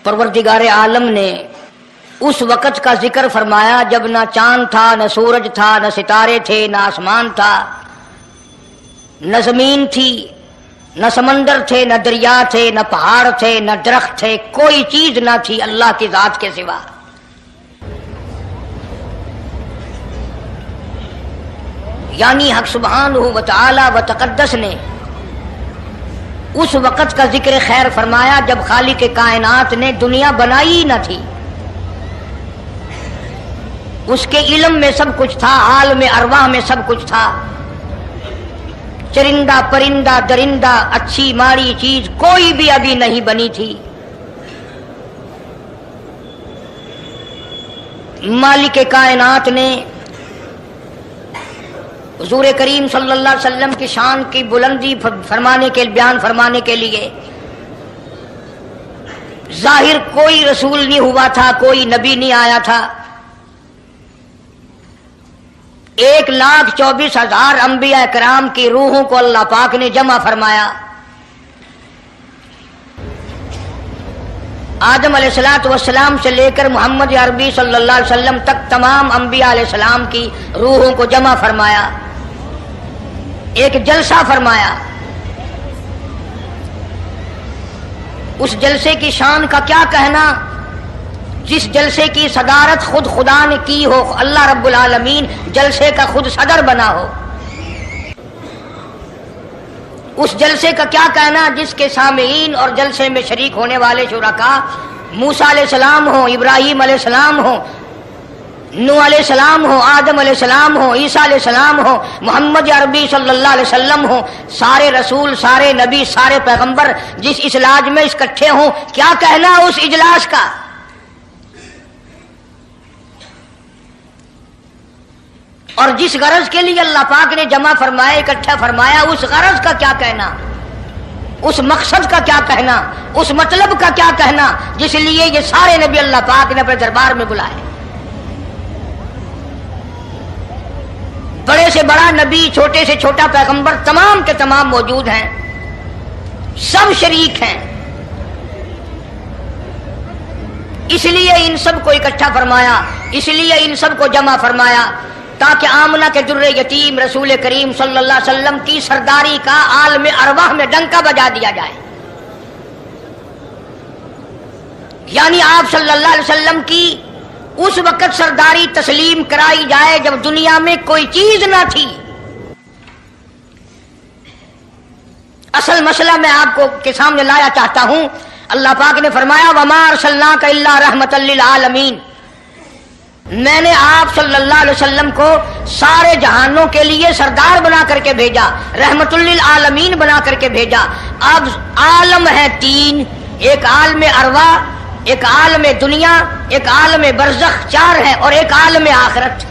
پروردگار عالم نے اس وقت کا ذکر فرمایا جب نہ چاند تھا، نہ سورج تھا، نہ ستارے تھے، نہ آسمان تھا، نہ زمین تھی، نہ سمندر تھے، نہ دریا تھے، نہ پہاڑ تھے، نہ درخت تھے، کوئی چیز نہ تھی اللہ کی ذات کے سوا۔ یعنی حق سبحانہ و تعالی و تقدس نے اس وقت کا ذکر خیر فرمایا جب خالق کائنات نے دنیا بنائی نہ تھی، اس کے علم میں سب کچھ تھا، عالم ارواح میں سب کچھ تھا، چرندہ پرندہ درندہ اچھی ماڑی چیز کوئی بھی ابھی نہیں بنی تھی۔ مالک کائنات نے حضور کریم صلی اللہ علیہ وسلم کی شان کی بلندی بیان فرمانے کے لیے ظاہر کوئی رسول نہیں ہوا تھا، کوئی نبی نہیں آیا تھا، 1,24,000 انبیاء کرام کی روحوں کو اللہ پاک نے جمع فرمایا۔ آدم علیہ السلام سے لے کر محمد عربی صلی اللہ علیہ وسلم تک تمام انبیاء علیہ السلام کی روحوں کو جمع فرمایا، ایک جلسہ فرمایا۔ اس جلسے کی شان کا کیا کہنا، جس جلسے کی صدارت خود خدا نے کی ہو، اللہ رب العالمین جلسے کا خود صدر بنا ہو۔ اس جلسے کا کیا کہنا جس کے سامعین اور جلسے میں شریک ہونے والے شرکاء موسیٰ علیہ السلام ہوں، ابراہیم علیہ السلام ہوں، نوح علیہ السلام ہوں، آدم علیہ السلام ہوں، عیسیٰ علیہ السلام ہوں، محمد عربی صلی اللہ علیہ وسلم ہوں، سارے رسول، سارے نبی، سارے پیغمبر جس اجلاس میں اکٹھے ہوں، کیا کہنا اس اجلاس کا؟ اور جس غرض کے لیے اللہ پاک نے جمع فرمایا، اکٹھا فرمایا، اس غرض کا کیا کہنا، اس مقصد کا کیا کہنا، اس مطلب کا کیا کہنا جس لیے یہ سارے نبی اللہ پاک نے اپنے دربار میں بلائے۔ بڑے سے بڑا نبی، چھوٹے سے چھوٹا پیغمبر، تمام کے تمام موجود ہیں، سب شریک ہیں، اس لیے ان سب کو اکٹھا فرمایا، اس لیے ان سب کو جمع فرمایا تاکہ آمنہ کے در یتیم رسول کریم صلی اللہ علیہ وسلم کی سرداری کا عالم ارواح میں ڈنکا بجا دیا جائے۔ یعنی آپ صلی اللہ علیہ وسلم کی اس وقت سرداری تسلیم کرائی جائے جب دنیا میں کوئی چیز نہ تھی۔ اصل مسئلہ میں آپ کو کے سامنے لایا چاہتا ہوں۔ اللہ پاک نے فرمایا وَمَا أَرْسَلْنَاكَ إِلَّا رَحْمَةً لِّلْعَالَمِينَ، میں نے آپ صلی اللہ علیہ وسلم کو سارے جہانوں کے لیے سردار بنا کر کے بھیجا، رحمت للعالمین بنا کر کے بھیجا۔ اب عالم ہے تین، ایک عالم ارواح، ایک عالم دنیا، ایک عالم برزخ، 4 ہے، اور ایک عالم آخرت۔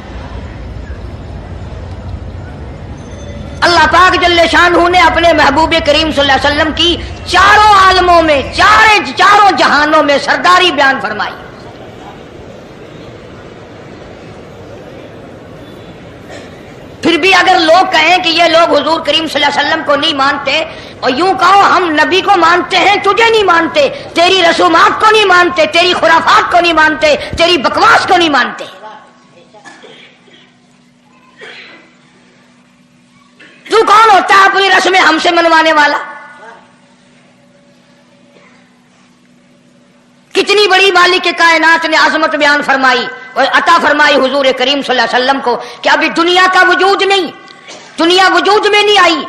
اللہ پاک جل شانہ نے اپنے محبوب کریم صلی اللہ علیہ وسلم کی چاروں عالموں میں، چاروں جہانوں میں سرداری بیان فرمائی۔ پھر بھی اگر لوگ کہیں کہ یہ لوگ حضور کریم صلی اللہ علیہ وسلم کو نہیں مانتے، اور یوں کہو ہم نبی کو مانتے ہیں، تجھے نہیں مانتے، تیری رسومات کو نہیں مانتے، تیری خرافات کو نہیں مانتے، تیری بکواس کو نہیں مانتے، تو کون ہوتا ہے اپنی رسمیں ہم سے منوانے والا؟ کتنی بڑی مالک کائنات نے عظمت بیان فرمائی اور عطا فرمائی حضور کریم صلی اللہ علیہ وسلم کو کہ ابھی دنیا کا وجود نہیں، دنیا وجود میں نہیں آئی،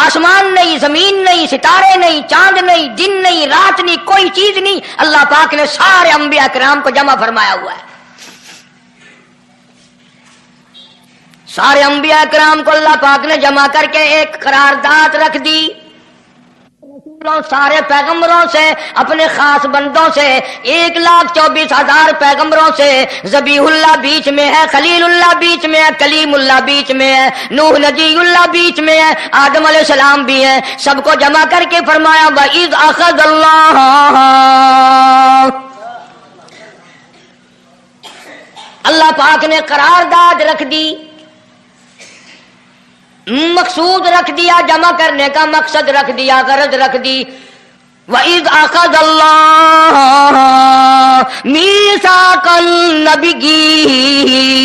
آسمان نہیں، زمین نہیں، ستارے نہیں، چاند نہیں، دن نہیں، رات نہیں، کوئی چیز نہیں، اللہ پاک نے سارے انبیاء کرام کو جمع فرمایا ہوا ہے۔ سارے انبیاء کرام کو اللہ پاک نے جمع کر کے ایک قرارداد رکھ دی، سارے پیغمبروں سے، اپنے خاص بندوں سے، 1,24,000 پیغمبروں سے، ذبیح اللہ بیچ میں ہے، خلیل اللہ بیچ میں ہے، کلیم اللہ بیچ میں ہے، نوح نجی اللہ بیچ میں ہے، آدم علیہ السلام بھی ہے، سب کو جمع کر کے فرمایا وَإِذْ أَخَذَ اللَّهُ، اللہ پاک نے قرارداد رکھ دی، مقصود رکھ دیا، جمع کرنے کا مقصد رکھ دیا، غرض رکھ دی۔ وَإِذْ أَخَذَ اللَّهُ नबिय्यीन,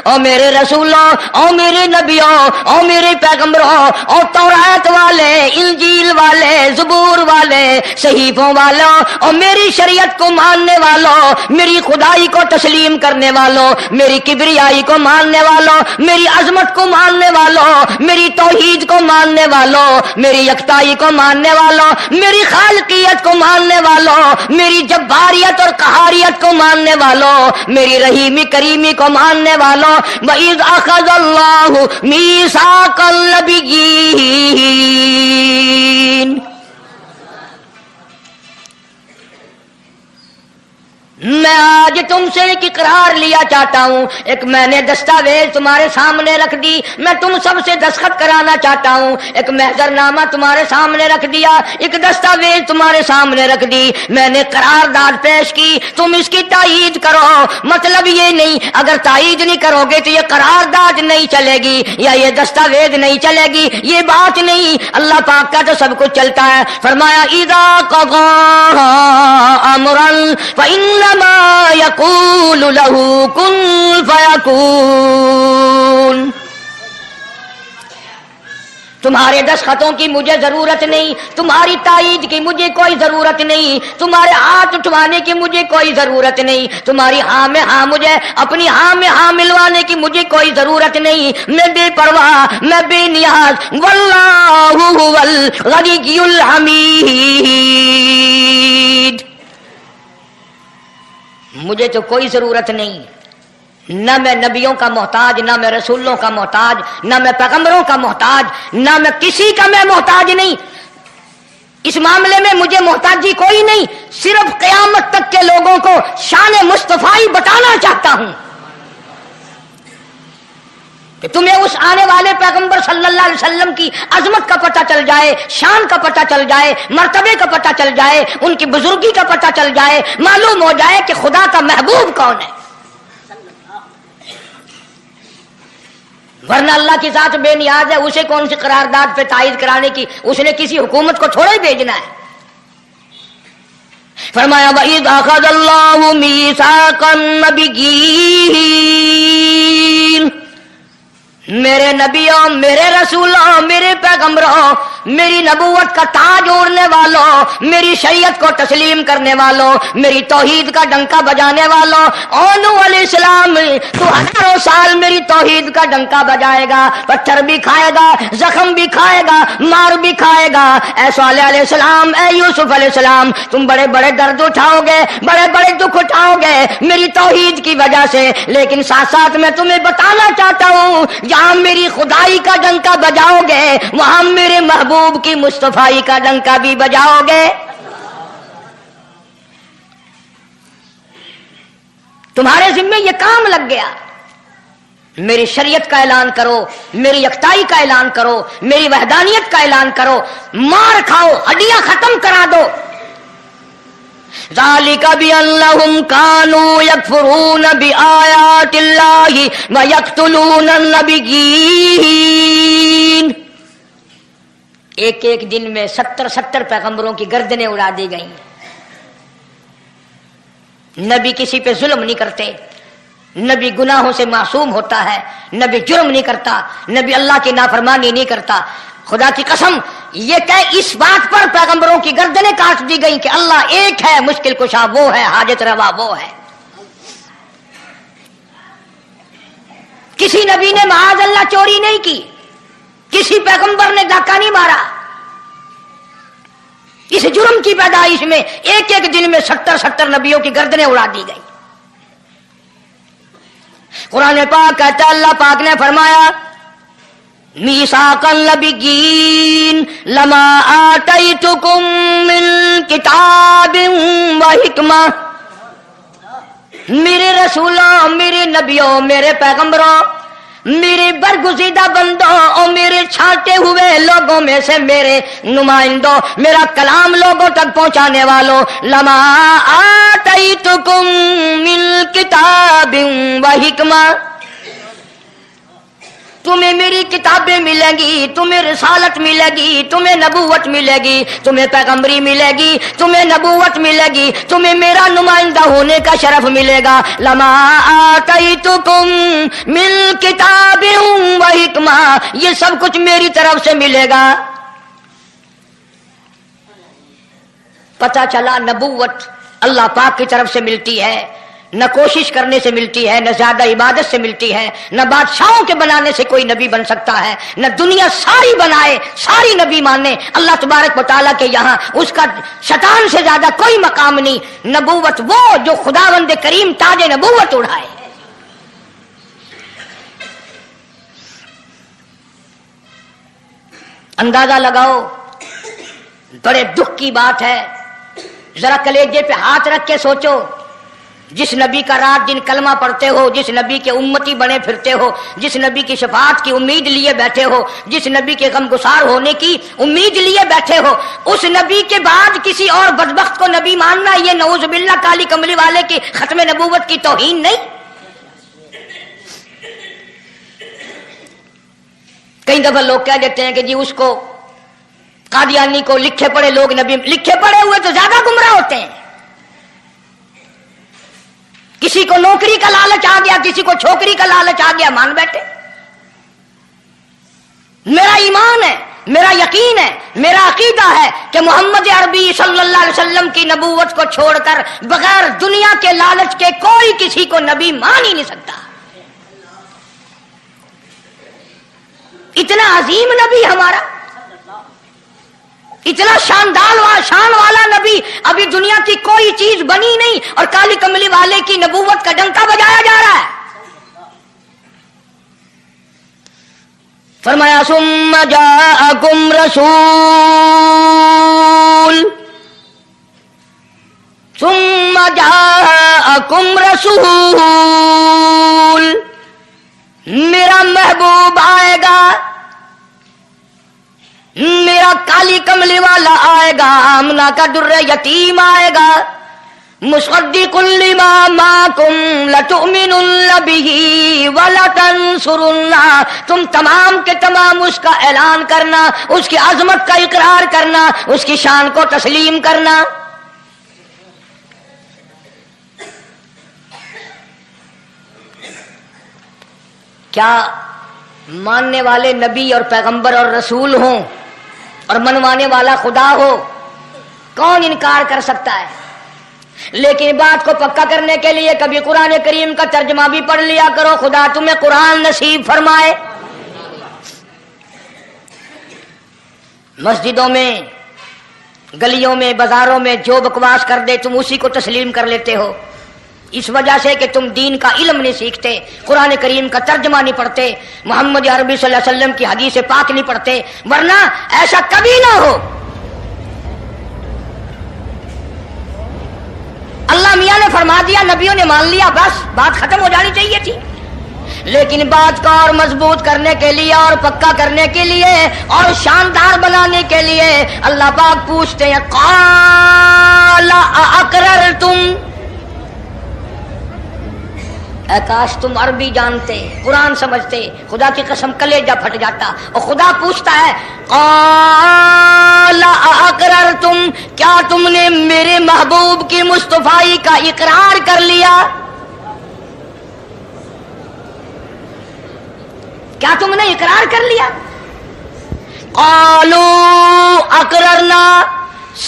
ओ मेरे रसूलों, ओ मेरे नबियों, ओ मेरे पैगंबरों, ओ तौरात वाले, इंजील वाले, ज़बूर वाले, सहीफों वालों, ओ मेरी शरीयत को मानने वालों, मेरी खुदाई को तस्लीम करने वालों, मेरी किबरियाई को मानने वालों, मेरी अजमत को मानने वालों, मेरी तौहीद को मानने वालों, मेरी यकताई को मानने वालों, मेरी खालकियत को मानने वालों, मेरी जब्बारियत और कहारियत को मानने वालों, मेरी रहीमी करीमी को मानने वालों, वइज़ अख़ज़ल्लाहु मीसाक़ल नबिय्यीन। मैं आज तुमसे एक इकरार लिया चाहता हूँ, एक मैंने दस्तावेज तुम्हारे सामने रख दी, मैं तुम सबसे दस्तखत कराना चाहता हूँ, एक महजरनामा तुम्हारे सामने रख दिया, एक दस्तावेज तुम्हारे सामने रख दी, मैंने करारदाद पेश की, तुम इसकी तायीद करो। मतलब ये नहीं, अगर तायीद नहीं करोगे तो ये करारदाद नहीं चलेगी या ये दस्तावेज नहीं चलेगी, ये बात नहीं। अल्लाह पाक का तो सब कुछ चलता है। फरमाया इज़ा क़ज़ा अमरन फ़इन्नमा यक़ूलु लहू कुन फ़यकून। तुम्हारे दस्तखतों की मुझे जरूरत नहीं, तुम्हारी तायीद की मुझे कोई जरूरत नहीं, तुम्हारे हाथ उठवाने की मुझे कोई जरूरत नहीं, तुम्हारी हाँ में हाँ, मुझे अपनी हाँ में हाँ मिलवाने की मुझे कोई जरूरत नहीं। मैं बेपरवाह, मैं बेनियाज, वल्लाहु हुवल गनियुल हमीद। मुझे तो कोई जरूरत नहीं, न मैं नबियों का मोहताज, न मैं रसूलों का मोहताज, न मैं पैगंबरों का मोहताज, न मैं किसी का मैं मोहताज नहीं। इस मामले में मुझे मोहताजी कोई नहीं, सिर्फ क़यामत तक के लोगों को शान मुस्तफाई बताना चाहता हूं कि तुम्हें उस आने वाले पैगंबर सल्लल्लाहु अलैहि वसल्लम की अजमत का पता चल जाए, शान का पता चल जाए, मर्तबे का पता चल जाए, उनकी बुजुर्गी का पता चल जाए, मालूम हो जाए कि खुदा का महबूब कौन है। वरना अल्लाह की जात बेनियाज है, उसे कौन सी करारदाद पे तायीद कराने की, उसने किसी हुकूमत को थोड़ा ही भेजना है। फरमाया वइज़ अख़ज़ल्लाहु मीसाक़न नबिय्यीन, मेरे नबियों, मेरे रसूलों, मेरे पैगंबरों, मेरी नबूवत का ताज ओढ़ने वालों, मेरी शरीयत को तस्लीम करने वालों, मेरी तौहीद का डंका बजाने वालों, और नूह अलैहिस्सलाम तो हजारों साल मेरी तौहीद का डंका बजाएगा, पत्थर भी खाएगा, जख्म भी खाएगा, मार भी खाएगा। ऐ सालेह अलैहिस्सलाम, ऐ यूसुफ अलैहिस्सलाम, तुम बड़े बड़े दर्द उठाओगे, बड़े बड़े दुख उठाओगे मेरी तौहीद की वजह से, लेकिन साथ साथ मैं तुम्हें बताना चाहता हूँ, जहां मेरी खुदाई का डंका बजाओगे वहां मेरे महबूब की मुस्तफाई का डंका भी बजाओगे। तुम्हारे जिम्मे ये काम लग गया। मेरी शरीयत का ऐलान करो, मेरी यकताई का ऐलान करो, मेरी वहदानियत का ऐलान करो, मार खाओ, हड्डियां खत्म करा दो। ज़ालिका बिअन्नहुम कानू यकफुरून बिआयातिल्लाहि व यक़्तुलून अन्नबिय्यीन। एक एक दिन में 70 पैगंबरों की गर्दनें उड़ा दी गई। नबी किसी पे जुल्म नहीं करते, नबी गुनाहों से मासूम होता है, नबी जुर्म नहीं करता, नबी अल्लाह की नाफरमानी नहीं करता। खुदा की कसम, ये कह इस बात पर पैगंबरों की गर्दनें काट दी गई कि अल्लाह एक है, मुश्किल कुशा वो है, हाजत रवा वो है। किसी नबी ने माअज़ल्लाह चोरी नहीं की, किसी पैगंबर ने डाका नहीं मारा। इस जुर्म की पैदाइश में एक एक दिन में 70 नबियों की गर्दनें उड़ा दी गई। कुरान पाक कहता है, अल्लाह पाक ने फरमाया मीसाक़न नबिय्यीन लमा आतैतुकुम मिन किताबिन व हिकमा। मेरे रसूलों, मेरे नबियों, मेरे पैगंबरों, मेरे बरगुज़ीदा बंदों और मेरे छांटे हुए लोगों में से मेरे नुमाइंदों, मेरा कलाम लोगों तक पहुंचाने वालों, लमा आतैतुकुम मिन किताबिन व हिकमा, تمہیں میری کتابیں ملیں گی، تمہیں رسالت ملے گی، تمہیں نبوت ملے گی، تمہیں پیغمبری ملے گی، تمہیں نبوت ملے گی، تمہیں میرا نمائندہ ہونے کا شرف ملے گا. لما آتیتکم من کتاب و حکمہ، یہ سب کچھ میری طرف سے ملے گا. پتہ چلا نبوت اللہ پاک کی طرف سے ملتی ہے، نہ کوشش کرنے سے ملتی ہے، نہ زیادہ عبادت سے ملتی ہے، نہ بادشاہوں کے بنانے سے کوئی نبی بن سکتا ہے، نہ دنیا ساری بنائے ساری نبی مانے اللہ تبارک و تعالیٰ کے یہاں اس کا شیطان سے زیادہ کوئی مقام نہیں. نبوت وہ جو خداوند کریم تاج نبوت اڑھائے. اندازہ لگاؤ، بڑے دکھ کی بات ہے. ذرا کلیجے پہ ہاتھ رکھ کے سوچو، جس نبی کا رات دن کلمہ پڑھتے ہو، جس نبی کے امتی بنے پھرتے ہو، جس نبی کی شفاعت کی امید لیے بیٹھے ہو، جس نبی کے غم گسار ہونے کی امید لیے بیٹھے ہو، اس نبی کے بعد کسی اور بدبخت کو نبی ماننا یہ نعوذ باللہ کالی کملی والے کی ختم نبوت کی توہین نہیں؟ کئی دفعہ لوگ کہہ دیتے ہیں کہ جی اس کو قادیانی کو لکھے پڑھے لوگ نبی، لکھے پڑھے ہوئے تو زیادہ گمراہ ہوتے ہیں. کسی کو نوکری کا لالچ آ گیا، کسی کو چھوکری کا لالچ آ گیا، مان بیٹھے. میرا ایمان ہے، میرا یقین ہے، میرا عقیدہ ہے کہ محمد عربی صلی اللہ علیہ وسلم کی نبوت کو چھوڑ کر بغیر دنیا کے لالچ کے کوئی کسی کو نبی مان ہی نہیں سکتا. اتنا عظیم نبی ہمارا، اتنا شان والا نبی، ابھی دنیا کی کوئی چیز بنی نہیں اور کالی کملی والے کی نبوت کا ڈنکا بجایا جا رہا ہے. فرمایا ثم جاءکم رسول، میرا محبوب آئے گا، میرا کالی کملی والا آئے گا، آمنہ کا در یتیم آئے گا. مصدق لما معکم لتؤمنن بہ ولتنصرنہ، تم تمام کے تمام اس کا اعلان کرنا، اس کی عظمت کا اقرار کرنا، اس کی شان کو تسلیم کرنا. کیا ماننے والے نبی اور پیغمبر اور رسول ہوں اور منوانے والا خدا ہو؟ کون انکار کر سکتا ہے؟ لیکن بات کو پکا کرنے کے لیے کبھی قرآن کریم کا ترجمہ بھی پڑھ لیا کرو. خدا تمہیں قرآن نصیب فرمائے. مسجدوں میں، گلیوں میں، بازاروں میں جو بکواس کر دے تم اسی کو تسلیم کر لیتے ہو، اس وجہ سے کہ تم دین کا علم نہیں سیکھتے، قرآن کریم کا ترجمہ نہیں پڑھتے، محمد عربی صلی اللہ علیہ وسلم کی حدیث پاک نہیں پڑھتے. ورنہ ایسا کبھی نہ ہو. اللہ میاں نے فرما دیا، نبیوں نے مان لیا، بس بات ختم ہو جانی چاہیے تھی. لیکن بات کو اور مضبوط کرنے کے لیے اور پکا کرنے کے لیے اور شاندار بنانے کے لیے اللہ پاک پوچھتے ہیں قال اقررتم، اے کاش تم عربی جانتے، قرآن سمجھتے، خدا کی قسم کلیجہ پھٹ جاتا. اور خدا پوچھتا ہے قال اقررتم، کیا تم نے میرے محبوب کی مصطفائی کا اقرار کر لیا؟ کیا تم نے اقرار کر لیا؟ قالوا اقررنا،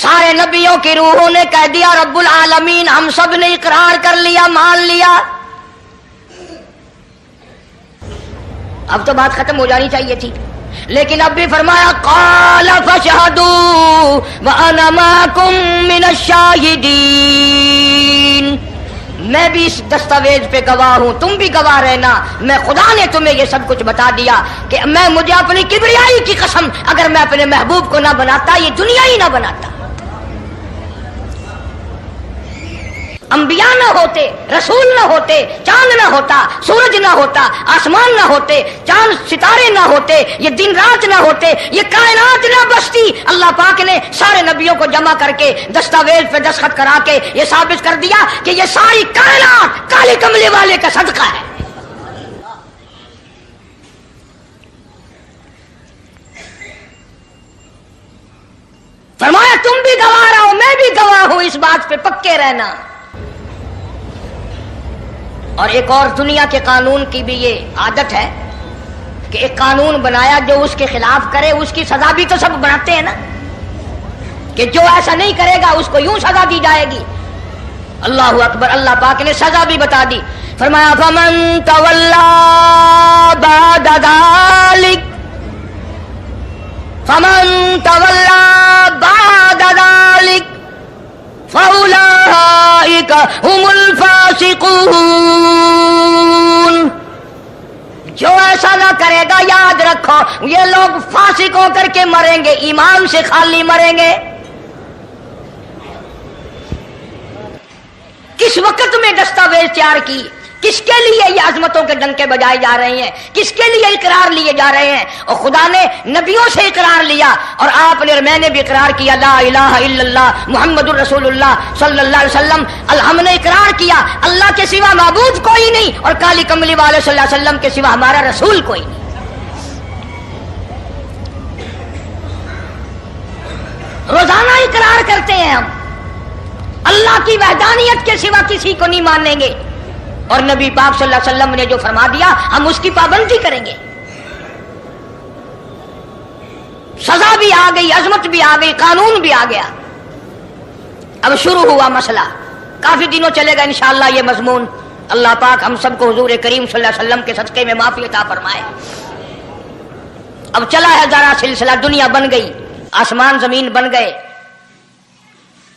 سارے نبیوں کی روحوں نے کہہ دیا رب العالمین ہم سب نے اقرار کر لیا، مان لیا. اب تو بات ختم ہو جانی چاہیے تھی، لیکن اب بھی فرمایا قال فاشهدوا وانا معكم من الشاهدين، میں بھی اس دستاویز پہ گواہ ہوں، تم بھی گواہ رہنا. میں خدا نے تمہیں یہ سب کچھ بتا دیا کہ میں مجھے اپنی کبریائی کی قسم اگر میں اپنے محبوب کو نہ بناتا یہ دنیا ہی نہ بناتا. انبیاء نہ ہوتے، رسول نہ ہوتے، چاند نہ ہوتا، سورج نہ ہوتا، آسمان نہ ہوتے، چاند ستارے نہ ہوتے، یہ دن رات نہ ہوتے، یہ کائنات نہ بستی. اللہ پاک نے سارے نبیوں کو جمع کر کے دستاویز پہ دستخط کرا کے یہ ثابت کر دیا کہ یہ ساری کائنات کالی کملی والے کا صدقہ ہے. फरमाया तुम भी गवाह रहो, मैं भी गवाह हूं, इस बात पे पक्के रहना। और एक और दुनिया के कानून की भी ये आदत है कि एक कानून बनाया, जो उसके खिलाफ करे उसकी सजा भी तो सब बनाते हैं ना, कि जो ऐसा नहीं करेगा उसको यूं सजा दी जाएगी। अल्लाहु अकबर, अल्लाह पाक ने सजा भी बता दी। फरमाया फमन तवल्ला बाद ज़ालिक, फमन तवल्ला बाद ज़ालिक फउलाइका हुमुल फासिकून। जो ऐसा ना करेगा, याद रखो, ये लोग फासिक होकर के मरेंगे, ईमान से खाली मरेंगे। किस वक्त में दस्तावेज तैयार की, किसके लिए ये अजमतों के डंके बजाए जा रहे हैं, किसके लिए इकरार लिए जा रहे हैं। और खुदा ने नबियों से इकरार लिया और आपने और मैंने भी इकरार किया, ला इलाहा इल्लल्लाह मुहम्मदुर रसूलुल्लाह सल्लल्लाहु अलैहि वसल्लम। हमने इकरार किया अल्लाह के सिवा माबूद कोई नहीं और काली कमली वाले सल्लल्लाहु अलैहि वसल्लम के सिवा हमारा रसूल कोई नहीं। रोजाना इकरार करते हैं हम, अल्लाह की वहदानियत के सिवा किसी को नहीं मानेंगे और नबी पाक सल्लल्लाहु अलैहि वसल्लम ने जो फरमा दिया हम उसकी पाबंदी करेंगे। सजा भी आ गई, अजमत भी आ गई, कानून भी आ गया। अब शुरू हुआ मसला, काफी दिनों चलेगा इंशाअल्लाह ये मजमून। अल्लाह पाक हम सबको हुजूर करीम सल्लल्लाहु अलैहि वसल्लम के सदके में माफी अता फरमाए। अब चला है जरा सिलसिला, दुनिया बन गई, आसमान जमीन बन गए,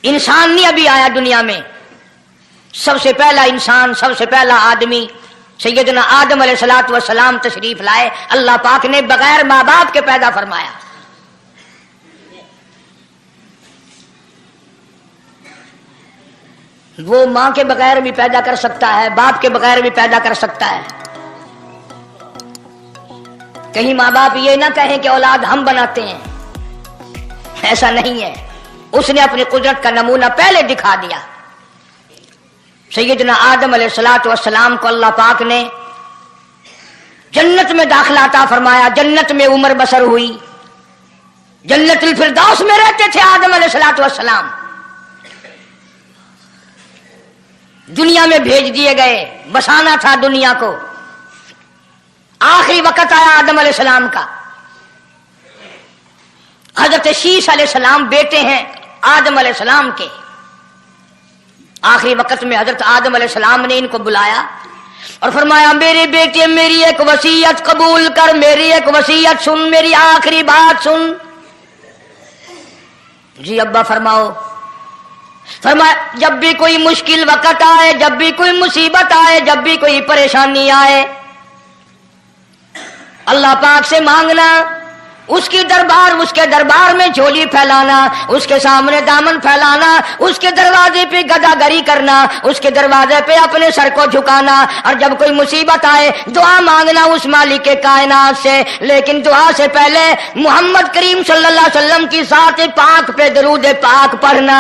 इंसान नहीं अभी आया दुनिया में। सबसे पहला इंसान, सबसे पहला आदमी सैयदना आदम अलैहिस्सलातु वस्सलाम तशरीफ लाए। अल्लाह पाक ने बगैर माँ बाप के पैदा फरमाया। वो मां के बगैर भी पैदा कर सकता है, बाप के बगैर भी पैदा कर सकता है। कहीं माँ बाप ये ना कहें कि औलाद हम बनाते हैं, ऐसा नहीं है। उसने अपनी कुदरत का नमूना पहले दिखा दिया। सैयदना आदम अलैहिस्सलातु वस्सलाम को अल्लाह पाक ने जन्नत में दाखिला अता फरमाया, जन्नत में उम्र बसर हुई, जन्नतुल फिरदौस में रहते थे आदम अलैहिस्सलातु वस्सलाम। दुनिया में भेज दिए गए, बसाना था दुनिया को। आखिरी वक्त आया आदम अलैहिस्सलाम का। हजरत शीश अलैहिस्सलाम बेटे हैं आदम अलैहिस्सलाम के। आखिरी वक्त में हजरत आदम अलैहिस्सलाम ने इनको बुलाया और फरमाया, मेरे बेटे मेरी एक वसीयत कबूल कर, मेरी एक वसीयत सुन, मेरी आखिरी बात सुन। जी अब्बा फरमाओ। फरमाया, जब भी कोई मुश्किल वक्त आए, जब भी कोई मुसीबत आए, जब भी कोई परेशानी आए, अल्लाह पाक से मांगना, उसके दरबार में झोली फैलाना, उसके सामने दामन फैलाना, उसके दरवाजे पे गदागरी करना, उसके दरवाजे पे अपने सर को झुकाना। और जब कोई मुसीबत आए दुआ मांगना उस मालिक के कायनात से। लेकिन दुआ से पहले मोहम्मद करीम सल्लल्लाहु अलैहि वसल्लम की साथ पाक पे दरूद पाक पढ़ना।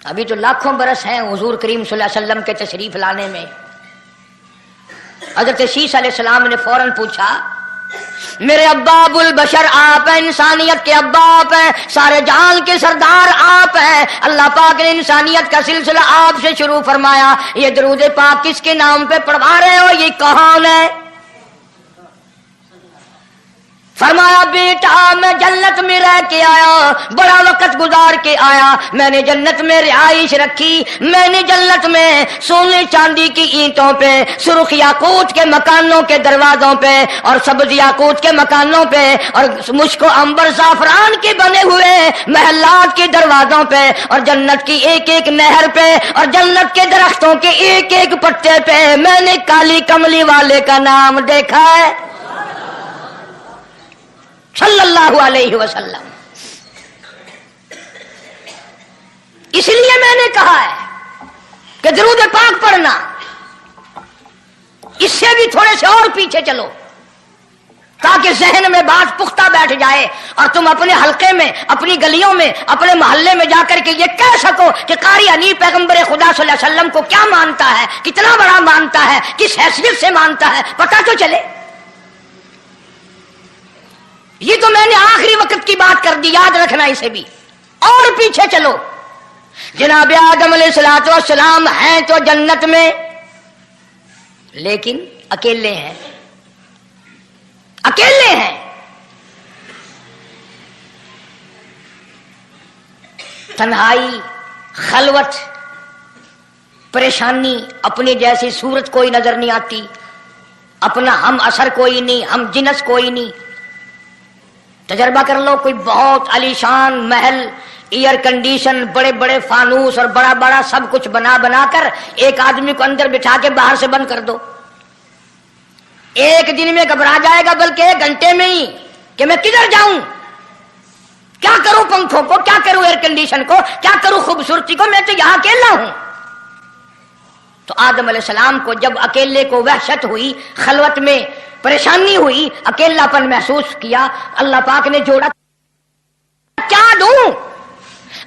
अभी तो लाखों बरस हैं हुजूर करीम सल्लल्लाहु अलैहि वसल्लम के तशरीफ लाने में। हजरत शीश अलैहिस्सलाम ने फौरन पूछा, मेरे अब्बा अबुल बशर आप हैं, इंसानियत के अब्बा आप हैं, सारे जहान के सरदार आप हैं। अल्लाह पाक ने इंसानियत का सिलसिला आपसे शुरू फरमाया। ये दरूद पाक किसके नाम पे पढ़वा रहे हो, ये कौन है? फरमाया, बेटा मैं जन्नत में रह के आया, बड़ा वक्त गुजार के आया, मैंने जन्नत में रिहाइश रखी, मैंने जन्नत में सोने चांदी की ईंटों पे, सुर्ख याकूत के मकानों के दरवाजों पे और सब्ज याकूत के मकानों पे और मुश्को अंबर साफरान के बने हुए महलात के दरवाजों पे और जन्नत की एक एक नहर पे और जन्नत के दरख्तों के एक एक पत्ते पे मैंने काली कमली वाले का नाम देखा है सल्लल्लाहु अलैहि वसल्लम। इसलिए मैंने कहा है कि दरूद पाक पढ़ना। इससे भी थोड़े से और पीछे चलो ताकि जहन में बात पुख्ता बैठ जाए और तुम अपने हलके में, अपनी गलियों में, अपने मोहल्ले में जाकर के ये कह सको कि कारी हनीफ पैगंबर खुदा सल्लल्लाहु अलैहि वसल्लम को क्या मानता है, कितना बड़ा मानता है, किस हैसियत से मानता है, पता तो चले। یہ تو میں نے آخری وقت کی بات کر دی، یاد رکھنا اسے بھی۔ اور پیچھے چلو، جناب آدم علیہ الصلوۃ والسلام ہیں تو جنت میں، لیکن اکیلے ہیں، اکیلے ہیں۔ تنہائی، خلوت، پریشانی، اپنی جیسی صورت کوئی نظر نہیں آتی، اپنا ہم اثر کوئی نہیں، ہم جنس کوئی نہیں۔ تجربہ کر لو، کوئی بہت عالیشان محل، ایئر کنڈیشن، بڑے بڑے فانوس اور بڑا بڑا سب کچھ بنا بنا کر ایک آدمی کو اندر بٹھا کے باہر سے بند کر دو، ایک دن میں گھبرا جائے گا، بلکہ ایک گھنٹے میں ہی، کہ میں کدھر جاؤں، کیا کروں پنکھوں کو، کیا کروں ایئر کنڈیشن کو، کیا کروں خوبصورتی کو، میں تو یہاں اکیلا ہوں۔ تو آدم علیہ السلام کو جب اکیلے کو وحشت ہوئی، خلوت میں پریشانی ہوئی، اکیلا پن محسوس کیا، اللہ پاک نے جوڑا، کیا دوں؟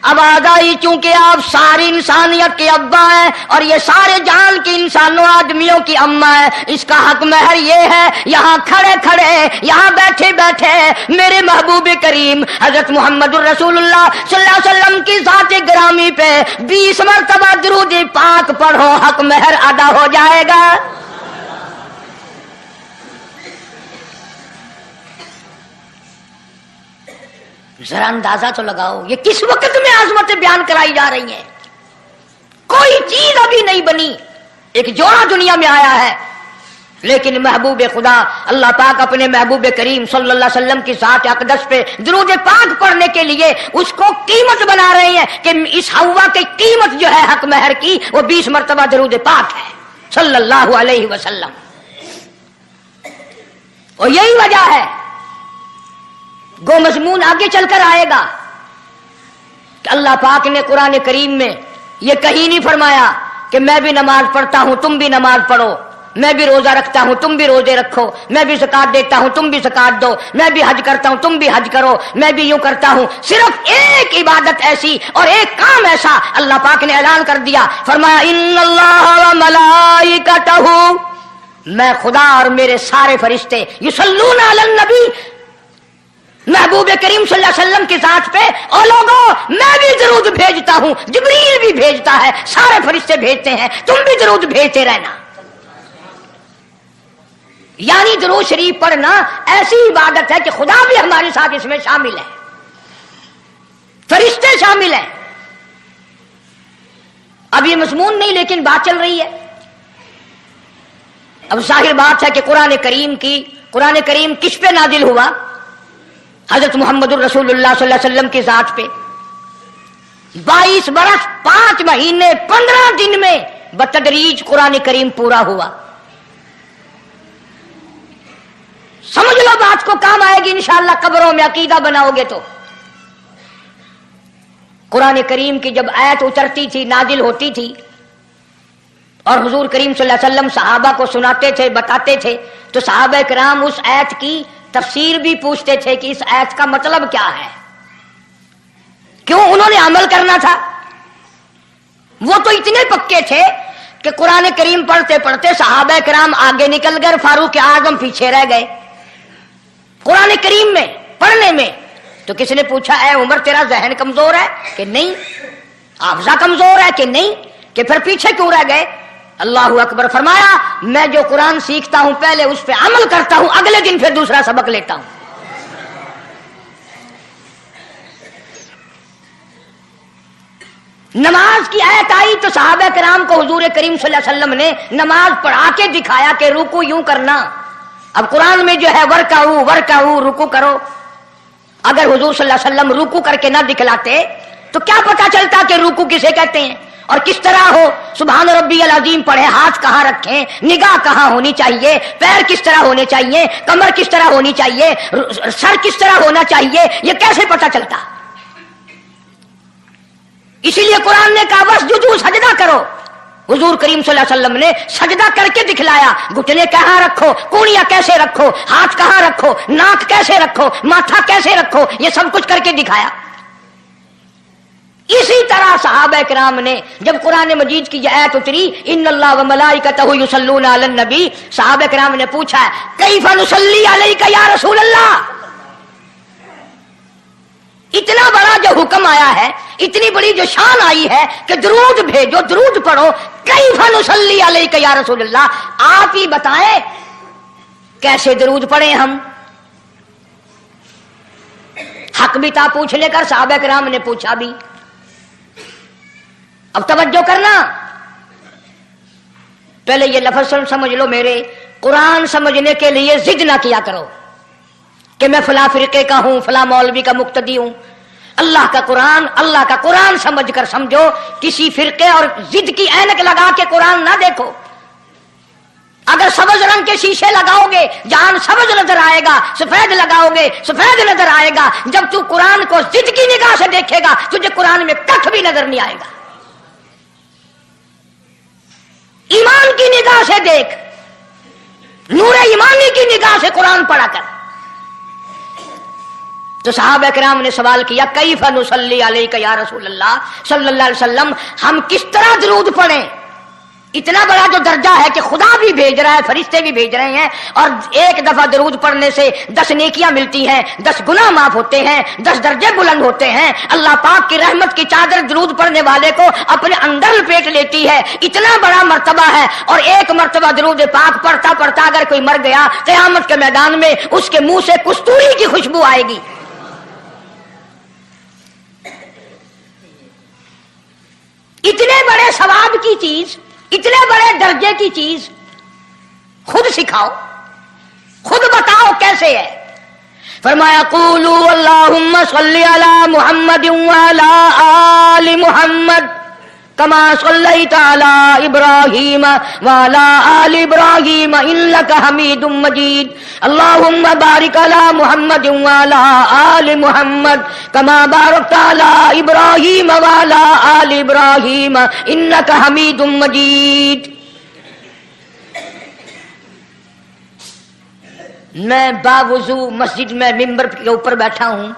اب آدائی چونکہ آپ ساری انسانیت کے ابا ہیں اور یہ سارے جہان کے انسانوں آدمیوں کی اماں ہے، اس کا حق مہر یہ ہے، یہاں کھڑے کھڑے، یہاں بیٹھے بیٹھے میرے محبوب کریم حضرت محمد الرسول اللہ صلی اللہ علیہ وسلم کی ذات گرامی پہ 20 مرتبہ درود پاک پڑھو، حق مہر ادا ہو جائے گا۔ ذرا اندازہ تو لگاؤ، یہ کس وقت میں عظمتیں بیان کرائی جا رہی ہیں، کوئی چیز ابھی نہیں بنی، ایک جوڑا دنیا میں آیا ہے، لیکن محبوب خدا اللہ پاک اپنے محبوب کریم صلی اللہ علیہ وسلم کی ذات اقدس پہ درود پاک پڑھنے کے لیے اس کو قیمت بنا رہے ہیں کہ اس ہوا کی قیمت جو ہے حق مہر کی وہ 20 مرتبہ درود پاک ہے صلی اللہ علیہ وسلم۔ اور یہی وجہ ہے، گو مضمون آگے چل کر آئے گا کہ اللہ پاک نے قرآن کریم میں یہ کہیں نہیں فرمایا کہ میں بھی نماز پڑھتا ہوں تم بھی نماز پڑھو، میں بھی روزہ رکھتا ہوں تم بھی روزے رکھو، میں بھی زکات دیتا ہوں تم بھی زکات دو، میں بھی حج کرتا ہوں تم بھی حج کرو، میں بھی یوں کرتا ہوں۔ صرف ایک عبادت ایسی اور ایک کام ایسا اللہ پاک نے اعلان کر دیا، فرمایا ان اللہ و ملائکتہ، میں خدا اور میرے سارے فرشتے یصلون علی النبی، محبوب کریم صلی اللہ علیہ وسلم کی ذات پہ، اور لوگوں میں بھی درود بھیجتا ہوں، جبریل بھی بھیجتا ہے، سارے فرشتے بھیجتے ہیں، تم بھی درود بھیجتے رہنا۔ یعنی درود شریف پڑھنا ایسی عبادت ہے کہ خدا بھی ہمارے ساتھ اس میں شامل ہے، فرشتے شامل ہیں۔ اب یہ مضمون نہیں، لیکن بات چل رہی ہے۔ اب ظاہر بات ہے کہ قرآن کریم کس پہ نازل ہوا؟ حضرت محمد الرسول اللہ صلی اللہ علیہ وسلم کی ذات پہ 22 برس 5 مہینے 15 دن میں بتدریج قرآن کریم پورا ہوا۔ سمجھ لو بات کو، کام آئے گی انشاءاللہ قبروں میں عقیدہ بناؤ گے تو۔ قرآن کریم کی جب آیت اترتی تھی، نازل ہوتی تھی، اور حضور کریم صلی اللہ علیہ وسلم صحابہ کو سناتے تھے، بتاتے تھے، تو صحابہ کرام اس آیت کی تفسیر بھی پوچھتے تھے کہ اس آیت کا مطلب کیا ہے، کیوں انہوں نے عمل کرنا تھا۔ وہ تو اتنے پکے تھے کہ قرآن کریم پڑھتے پڑھتے صحابہ کرام آگے نکل گئے، فاروق اعظم پیچھے رہ گئے قرآن کریم میں پڑھنے میں۔ تو کسی نے پوچھا اے عمر تیرا ذہن کمزور ہے کہ نہیں، حافظہ کمزور ہے کہ نہیں، کہ پھر پیچھے کیوں رہ گئے؟ اللہ اکبر، فرمایا میں جو قرآن سیکھتا ہوں پہلے اس پہ عمل کرتا ہوں، اگلے دن پھر دوسرا سبق لیتا ہوں۔ نماز کی آیت آئی تو صحابہ کرام کو حضور کریم صلی اللہ علیہ وسلم نے نماز پڑھا کے دکھایا کہ رکوع یوں کرنا۔ اب قرآن میں جو ہے ورکعوا رکوع کرو، اگر حضور صلی اللہ علیہ وسلم رکوع کر کے نہ دکھلاتے تو کیا پتا چلتا کہ رکوع کسے کہتے ہیں اور کس طرح ہو۔ سبحان ربی العظیم پڑھے، ہاتھ کہاں رکھیں، نگاہ کہاں ہونی چاہیے، پیر کس طرح ہونے چاہیے، کمر کس طرح ہونی چاہیے، سر کس طرح ہونا چاہیے، یہ کیسے پتا چلتا؟ اسی لیے قرآن نے کہا واسجدوا، سجدہ کرو۔ حضور کریم صلی اللہ علیہ وسلم نے سجدہ کر کے دکھلایا، گھٹنے کہاں رکھو، کونیاں کیسے رکھو، ہاتھ کہاں رکھو، ناک کیسے رکھو، ماتھا کیسے رکھو، یہ سب کچھ کر کے دکھایا۔ اسی طرح صحابہ کرام نے جب قرآن مجید کی یہ آیت اتری ان اللہ و ملائکتہ یصلون علی النبی، صحابہ کرام نے پوچھا کیف نصلی علیک یا رسول اللہ، हुक्म आया है, इतनी बड़ी जो शान आई है कि दरूद भेजो, दरूद पढ़ो, कैफ़ नुसल्ली अलैका या रसूलल्लाह, आप ही बताएं कैसे दरूद पढ़े हम। हक भी था पूछने का, सहाबा किराम ने पूछा भी। अब तवज्जो करना, पहले ये लफ्ज़ समझ लो मेरे, कुरान समझने के लिए जिद ना किया करो कि मैं फला फिरके का हूं, फला मौलवी का मुक्तदी हूं। अल्लाह का कुरान समझकर समझो, किसी फिरके और जिद की ऐनक लगा के कुरान ना देखो। अगर सबज रंग के शीशे लगाओगे जान सबज नजर आएगा, सफेद लगाओगे सफेद नजर आएगा। जब तू कुरान को जिद की निगाह से देखेगा तुझे कुरान में कख भी नजर नहीं आएगा। ईमान की निगाह से देख, नूरे ईमानी की निगाह से कुरान पढ़ा कर। तो सहाबा किराम ने सवाल किया, कैफ़ नुसल्ली अलैका या रसूल अल्लाह सल्लल्लाहु अलैहि वसल्लम, हम किस तरह दरूद पढ़ें। इतना बड़ा जो दर्जा है कि खुदा भी भेज रहा है, फरिश्ते भी भेज रहे हैं, और एक दफा दरूद पढ़ने से 10 नेकियां मिलती हैं, 10 गुनाह माफ होते हैं, 10 दर्जे बुलंद होते हैं। अल्लाह पाक की रहमत की चादर दरूद पढ़ने वाले को अपने अंदर लपेट लेती है। इतना बड़ा मर्तबा है, और एक मर्तबा दरूद पाक पढ़ता पढ़ता अगर कोई मर गया, क़यामत के मैदान में उसके मुंह से कस्तूरी की खुशबू आएगी। इतने बड़े सवाब की चीज, इतने बड़े दर्जे की चीज खुद सिखाओ, खुद बताओ कैसे है। फरमाया क़ूलू अल्लाहुम्मा सल्ली अला मुहम्मद व अला आलि मुहम्मद कमा सल्लैता अला इब्राहीम व अला आलि इब्राहीम इन्नका हमीदुम मजीद। अल्लाहुम्मा बारिक अला मुहम्मद व अला आलि मुहम्मद कमा बारकता अला इब्राहीम व अला आलि इब्राहीम इन्नका हमीदुम मजीद। मैं बावुजू मस्जिद में मिंबर के ऊपर बैठा हूं,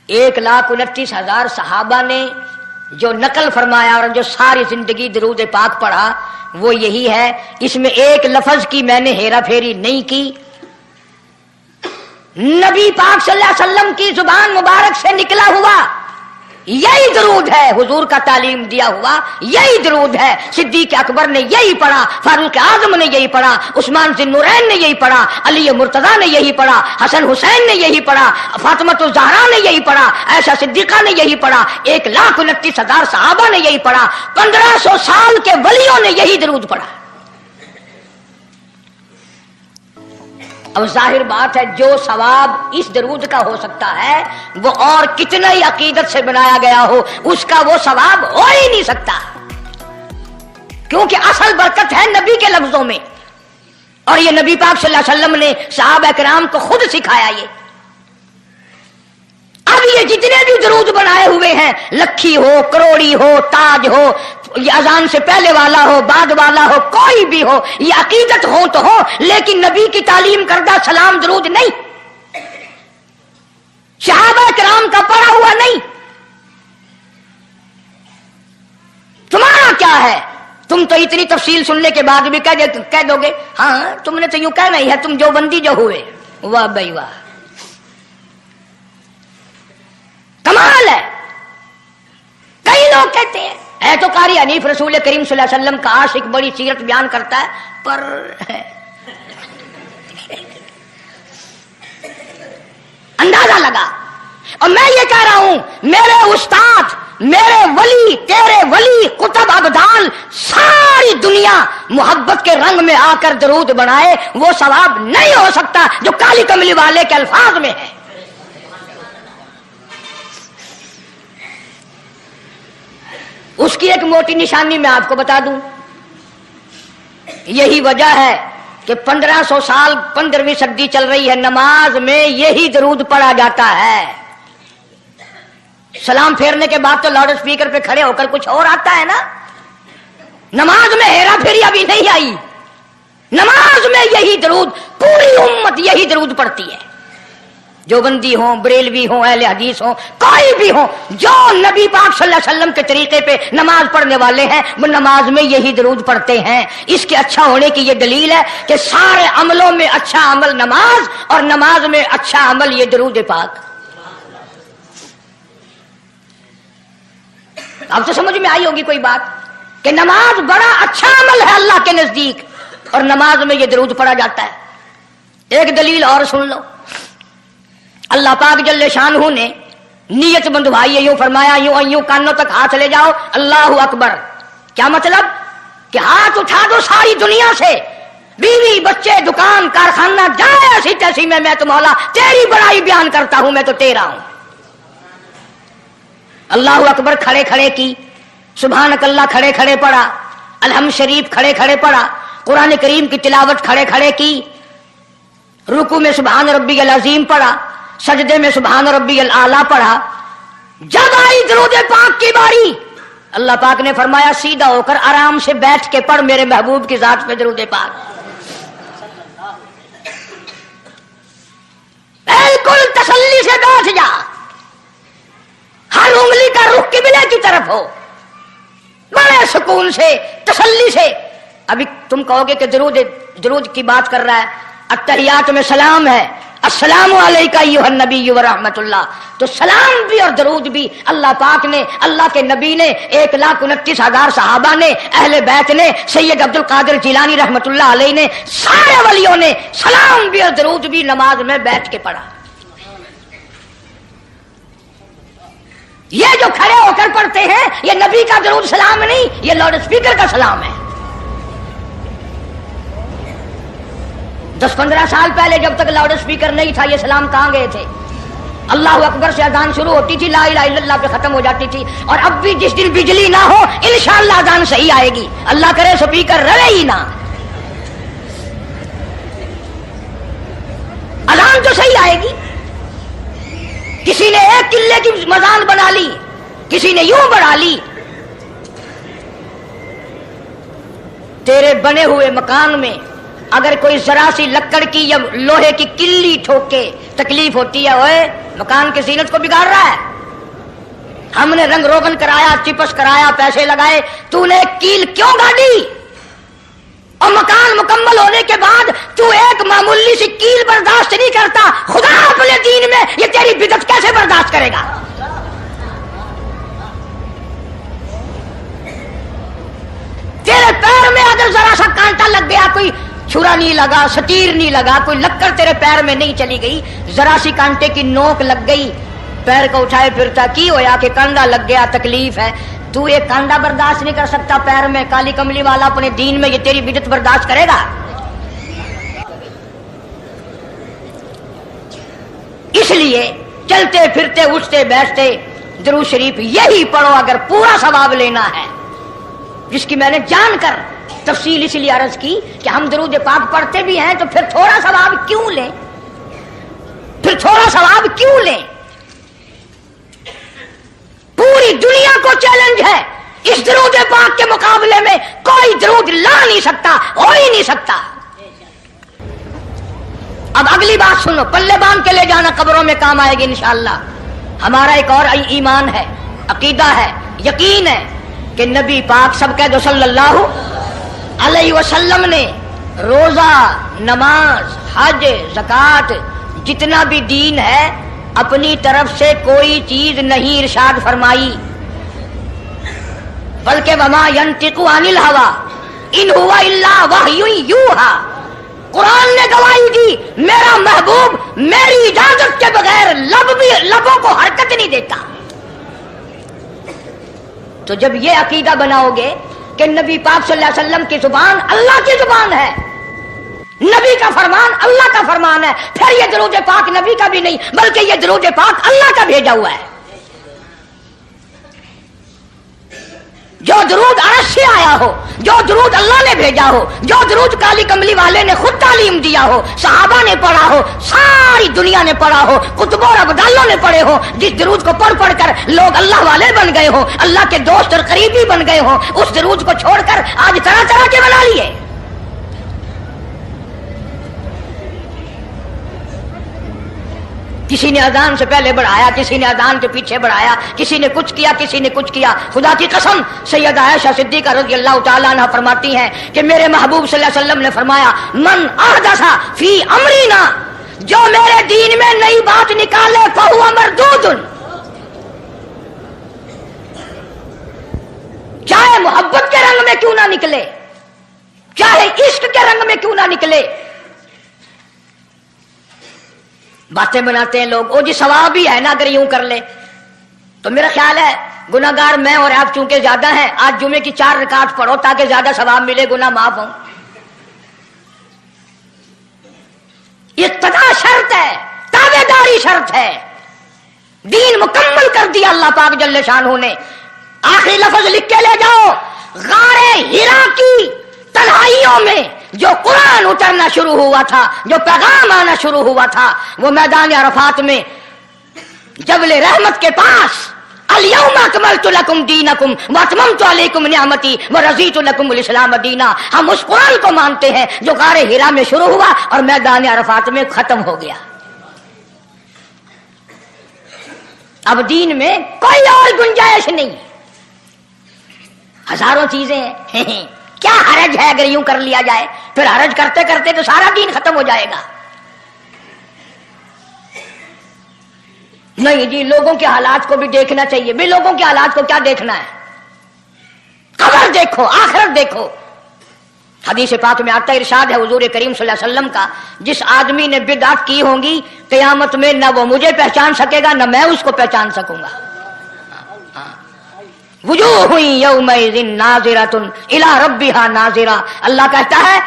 1,29,000 सहाबा ने जो नकल फरमाया और जो सारी जिंदगी दरूद पाक पढ़ा वो यही है। इसमें एक लफ्ज की मैंने हेरा फेरी नहीं की। नबी पाक सल्लल्लाहु अलैहि वसल्लम की जुबान मुबारक से निकला हुआ यही दरूद है, हुजूर का तालीम दिया हुआ यही दरूद है। सिद्दीक अकबर ने यही पढ़ा, फारूक आजम ने यही पढ़ा, उस्मान ज़ुन्नुरैन ने यही पढ़ा, अली मुर्तजा ने यही पढ़ा, हसन हुसैन ने यही पढ़ा, फातिमा ज़हरा ने यही पढ़ा, आयशा सिद्दीका ने यही पढ़ा, 1,29,000 सहाबा ने यही पढ़ा, 1500 साल के वलियों ने यही दरूद पढ़ा। अब जाहिर बात है जो सवाब इस दरूद का हो सकता है वो और कितना ही अकीदत से बनाया गया हो उसका वो सवाब हो ही नहीं सकता, क्योंकि असल बरकत है नबी के लफ्जों में, और ये नबी पाक सल्लल्लाहु अलैहि वसल्लम ने सहाबा किराम को खुद सिखाया। ये अब ये जितने भी दरूद बनाए हुए हैं, लखी हो, करोड़ी हो, ताज हो, ये अजान से पहले वाला हो, बाद वाला हो, कोई भी हो, ये अकीदत हो तो हो, लेकिन नबी की तालीम करदा सलाम दरूद नहीं, सहाबा किराम का पढ़ा हुआ नहीं। तुम्हारा क्या है? तुम तो इतनी तफसील सुनने के बाद भी कह दोगे हाँ तुमने तो यूं कहना ही है, तुम जो बंदी जो हुए। वाह भाई वाह, कमाल है। कई लोग कहते हैं है तो कारी हनीफ रसूल करीम सल्लल्लाहु अलैहि वसल्लम का आशिक, बड़ी सीरत बयान करता है, पर अंदाजा लगा। और मैं ये कह रहा हूं मेरे उस्ताद, मेरे वली, तेरे वली, कुतुब अब्दाल, सारी दुनिया मोहब्बत के रंग में आकर दरूद बनाए, वो सवाब नहीं हो सकता जो काली कमली वाले के अल्फाज में है। उसकी एक मोटी निशानी मैं आपको बता दूं, यही वजह है कि 1500 साल 15वीं सदी चल रही है, नमाज में यही दरूद पढ़ा जाता है। सलाम फेरने के बाद तो लाउड स्पीकर पे खड़े होकर कुछ और आता है ना, नमाज में हेरा फेरी अभी नहीं आई। नमाज में यही दरूद, पूरी उम्मत यही दरूद पढ़ती है, जो बंदी हो, बरेलवी हो, अहले हदीस हो, कोई भी हो, जो नबी पाक सल्लल्लाहु अलैहि वसल्लम के तरीके पे नमाज पढ़ने वाले हैं वो नमाज में यही दरूद पढ़ते हैं। इसके अच्छा होने की ये दलील है कि सारे अमलों में अच्छा अमल नमाज, और नमाज में अच्छा अमल ये दरूद पाक। अब तो समझ में आई होगी कोई बात कि नमाज बड़ा अच्छा अमल है अल्लाह के नजदीक, और नमाज में ये दरूद पढ़ा जाता है। एक दलील और सुन लो, अल्लाह पाक जल्ले शानहू ने नियत बंधवाई है, यूं फरमाया यूं कानों तक हाथ ले जाओ, अल्लाहु अकबर। क्या मतलब कि हाथ उठा दो सारी दुनिया से, बीवी बच्चे दुकान कारखाना जाए ऐसी तैसी में, मैं तो मौला तेरी बड़ाई बयान करता हूं, मैं तो तेरा हूं। अल्लाहु अकबर खड़े खड़े की, सुभान अल्लाह खड़े खड़े पढ़ा, अलहम शरीफ खड़े खड़े पढ़ा, कुरान करीम की तिलावत खड़े खड़े की, रुकू में सुभान रब्बियल अजीम पढ़ा, सजदे में सुभान रब्बियल आला पढ़ा। जब आई दरूद पाक की बारी, अल्लाह पाक ने फरमाया सीधा होकर आराम से बैठ के पढ़ मेरे महबूब की जात पे दरूद पाक। बिल्कुल तसल्ली से बैठ जा, हर उंगली का रुख किबले की तरफ हो, बड़े सुकून से तसल्ली से। अभी तुम कहोगे कि दरूद की बात कर रहा है, अत्तहियात में सलाम है, अस्सलामु अलैका अय्युहन नबी व रहमतुल्लाह, तो सलाम भी और दरूद भी अल्लाह पाक ने, अल्लाह के नबी ने, 1,29,000 सहाबा ने, अहले बैत ने, सैयद अब्दुल कादिर जिलानी रहमतुल्लाह अलैह ने, सारे वलियों ने सलाम भी और दरूद भी नमाज में बैठ के पढ़ा। ये जो खड़े होकर पढ़ते हैं ये नबी का दरूद सलाम नहीं, ये लाउड स्पीकर का सलाम है। 10-15 साल पहले जब तक लाउड स्पीकर नहीं था, ये सलाम कहां गए थे? अल्लाह अकबर से अजान शुरू होती थी, ला इलाहा इल्लल्लाह पे खत्म हो जाती थी। और अब भी जिस दिन बिजली ना हो इंशाअल्लाह अजान सही आएगी, अल्लाह करे स्पीकर रहे ही ना, अजान तो सही आएगी। किसी ने एक किले की मजान बना ली, किसी ने यूं बढ़ा ली। तेरे बने हुए मकान में अगर कोई जरा सी लकड़ की या लोहे की किल्ली ठोके तकलीफ होती है, ओए मकान की जीनत को बिगाड़ रहा है। हमने रंग रोगन कराया, चिपस कराया, पैसे लगाए, तूने कील क्यों गाड़ी? और मकान मुकम्मल होने के बाद तू एक मामूली सी कील बर्दाश्त नहीं करता, खुदा अपने दीन में ये तेरी बिदत कैसे बर्दाश्त करेगा? तेरे पैर में अगर जरा सा कांटा लग गया, कोई छुरा नहीं लगा, सतीर नहीं लगा, कोई लक्कड़ तेरे पैर में नहीं चली गई, जरा सी कांटे की नोक लग गई, पैर को उठाए फिरता की होया कि कांडा लग गया, तकलीफ है। तू एक कांडा बर्दाश्त नहीं कर सकता पैर में, काली कमली वाला अपने दीन में ये तेरी बिदत बर्दाश्त करेगा? इसलिए चलते फिरते उठते बैठते दरूद शरीफ यही पढ़ो अगर पूरा सवाब लेना है, जिसकी मैंने जानकर तफसील इसलिए अर्ज की कि हम दरूद पाक पढ़ते भी हैं तो फिर थोड़ा सवाब क्यों लें, फिर थोड़ा सवाब क्यों लें? पूरी दुनिया को चैलेंज है, इस दरूद पाक के मुकाबले में कोई दरूद ला नहीं सकता, हो ही नहीं सकता। अब अगली बात सुनो, पल्ले बांध के ले जाना, कब्रों में काम आएगी इंशाअल्लाह। हमारा एक और ईमान है, अकीदा है, यकीन है कि नबी पाक सब कह दो सल्लल्लाहु अलैहि वसल्लम ने रोजा, नमाज, हज, ज़कात, जितना भी दीन है अपनी तरफ से कोई चीज नहीं इरशाद फरमाई, बल्कि वमा यंतिकु अनिल हवा इन हुवा इल्ला वह्युन यूहा। कुरान ने गवाही दी, मेरा महबूब मेरी इजाजत के बगैर लबों को हरकत नहीं देता। तो जब ये अकीदा बनाओगे कि नबी पाक सल्लल्लाहु अलैहि वसल्लम की जुबान अल्लाह की जुबान है, नबी का फरमान अल्लाह का फरमान है, फिर ये दरूद पाक नबी का भी नहीं बल्कि ये दरूद पाक अल्लाह का भेजा हुआ है। जो दरूद अर्श से आया हो, जो दरूद अल्लाह ने भेजा हो, जो दरूद काली कमली वाले ने खुद तालीम दिया हो, सहाबा ने पढ़ा हो, सारी दुनिया ने पढ़ा हो, कुतुब और अब्दालों ने पढ़े हो, जिस दरूद को पढ़ पढ़ कर लोग अल्लाह वाले बन गए हो, अल्लाह के दोस्त और करीबी बन गए हो, उस दरूद को छोड़कर आज तरह तरह के बना लिए। किसी ने अजान से पहले बढ़ाया, किसी ने अजान के पीछे बढ़ाया, किसी ने कुछ किया, किसी ने कुछ किया। खुदा की कसम सैयदा आयशा सिद्दीका रज़ियल्लाहु ताला अन्हा फरमाती हैं कि मेरे महबूब सल्लल्लाहु अलैहि वसल्लम ने फरमाया, मन अहदसा फी अमरीना, जो मेरे दीन में नई बात निकाले फहुवा मरदूदुन, मोहब्बत के रंग में क्यों ना निकले, चाहे इश्क के रंग में क्यों ना निकले। बातें बनाते हैं लोग, ओ जी सवाब ही है ना अगर यूं कर ले। तो मेरा ख्याल है गुनाहगार मैं और आप चूंकि ज्यादा हैं, आज जुमे की 4 रकात पढ़ो ताकि ज्यादा सवाब मिले, गुनाह माफ हो। इक्तदा शर्त है, ताबेदारी शर्त है। दीन मुकम्मल कर दिया अल्लाह पाक जल्ले शानहू ने। आखिरी लफ्ज लिख के ले जाओ, गारे हिरा की तन्हाइयों में जो कुरान उतरना शुरू हुआ था, जो पैगाम आना शुरू हुआ था, वो मैदान अरफात में जबले रहमत के पास अल-यौमा अकमलतु लकुम दीनकुम व अतममतु अलैकुम निअमती व रज़ीतु लकुमुल इस्लाम दीना। हम उस कुरान को मानते हैं जो गारे हिरा में शुरू हुआ और मैदान अरफात में खत्म हो गया। अब दीन में कोई और गुंजाइश नहीं, हजारों चीजें हैं। क्या हरज है अगर यूं कर लिया जाए, फिर हरज करते करते तो सारा दीन खत्म हो जाएगा। नहीं जी, लोगों के हालात को भी देखना चाहिए। भी लोगों के हालात को क्या देखना है, कब्र देखो, आखिरत देखो। हदीस पाक में आता इरशाद है हुजूर करीम सल्लल्लाहु अलैहि वसल्लम का, जिस आदमी ने बिदअत की होंगी क़यामत में न वो मुझे पहचान सकेगा न मैं उसको पहचान सकूंगा। वुजूह यौमइज़िन नाज़िरतुन इला रब्बिहा नाज़िरा। अल्लाह कहता है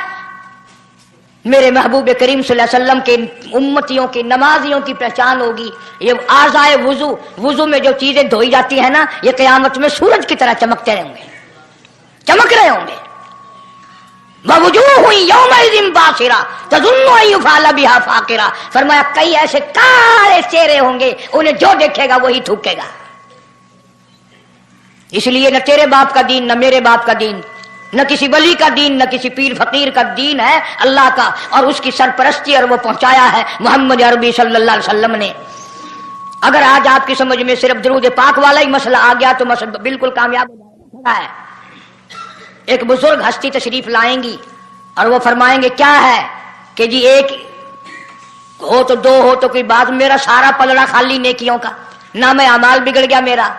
मेरे महबूब करीम सल्लल्लाहु अलैहि वसल्लम के उम्मतियों की नमाजियों की पहचान होगी। ये आज़ाए वुजू, वुजू में जो चीजें धोई जाती है ना, ये क़यामत में सूरज की तरह चमकते रहेंगे, चमक रहे होंगे। ववुजूह यौमइज़िन बासिरा तज़ुन्नु अन युफ़अल बिहा फ़ाक़िरा। फरमाया कई ऐसे काले चेहरे होंगे, उन्हें जो देखेगा वही थूकेगा। इसलिए न तेरे बाप का दीन, न मेरे बाप का दीन, न किसी वली का दीन, न किसी पीर फकीर का दीन है, अल्लाह का, और उसकी सरपरस्ती और वो पहुंचाया है मोहम्मद अरबी सल्लल्लाहु अलैहि वसल्लम ने। अगर आज आपकी समझ में सिर्फ दरूद पाक वाला ही मसला आ गया तो मसला बिल्कुल कामयाब हो जाएगा। एक बुजुर्ग हस्ती तशरीफ लाएंगी और वो फरमाएंगे क्या है कि जी एक हो तो दो हो तो कोई बात, मेरा सारा पलड़ा खाली नेकियों का, ना मैं अमाल बिगड़ गया मेरा।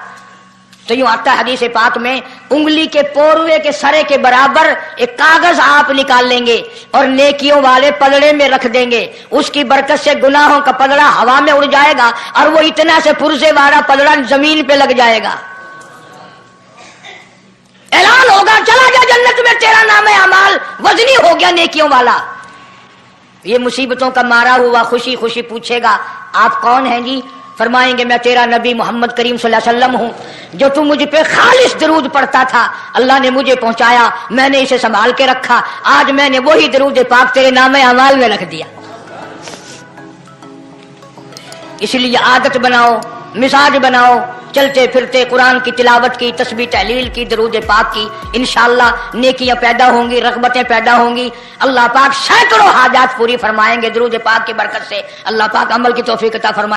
तो यूं आता है हदीस पाक में, उंगली के पोरवे के सरे के बराबर एक कागज आप निकाल लेंगे और नेकियों वाले पलड़े में रख देंगे। उसकी बरकत से गुनाहों का पलड़ा हवा में उड़ जाएगा और वो इतना से पुरजे वाला पलड़ा जमीन पे लग जाएगा। ऐलान होगा चला जा जन्नत में, तेरा नाम है अमाल वजनी हो गया नेकियों वाला। ये मुसीबतों का मारा हुआ खुशी खुशी पूछेगा आप कौन हैं जी? फरमाएंगे मैं तेरा नबी मोहम्मद करीम सल्लल्लाहु अलैहि वसल्लम हूं, जो तू मुझ पे खालिस दरूद पढ़ता था, अल्लाह ने मुझे पहुंचाया, मैंने इसे संभाल के रखा, आज मैंने वही दरूद पाक तेरे नामे अमाल में रख दिया। इसलिए आदत बनाओ, मिजाज बनाओ, चलते फिरते कुरान की तिलावत की, तस्बीह तहलील की, दरूद पाक की, इंशाअल्लाह नेकियां पैदा होंगी, रग़बतें पैदा होंगी। अल्लाह पाक सैकड़ों हाजात पूरी फरमाएंगे दरूद पाक की बरकत से। अल्लाह पाक अमल की तौफीक अता फरमाए।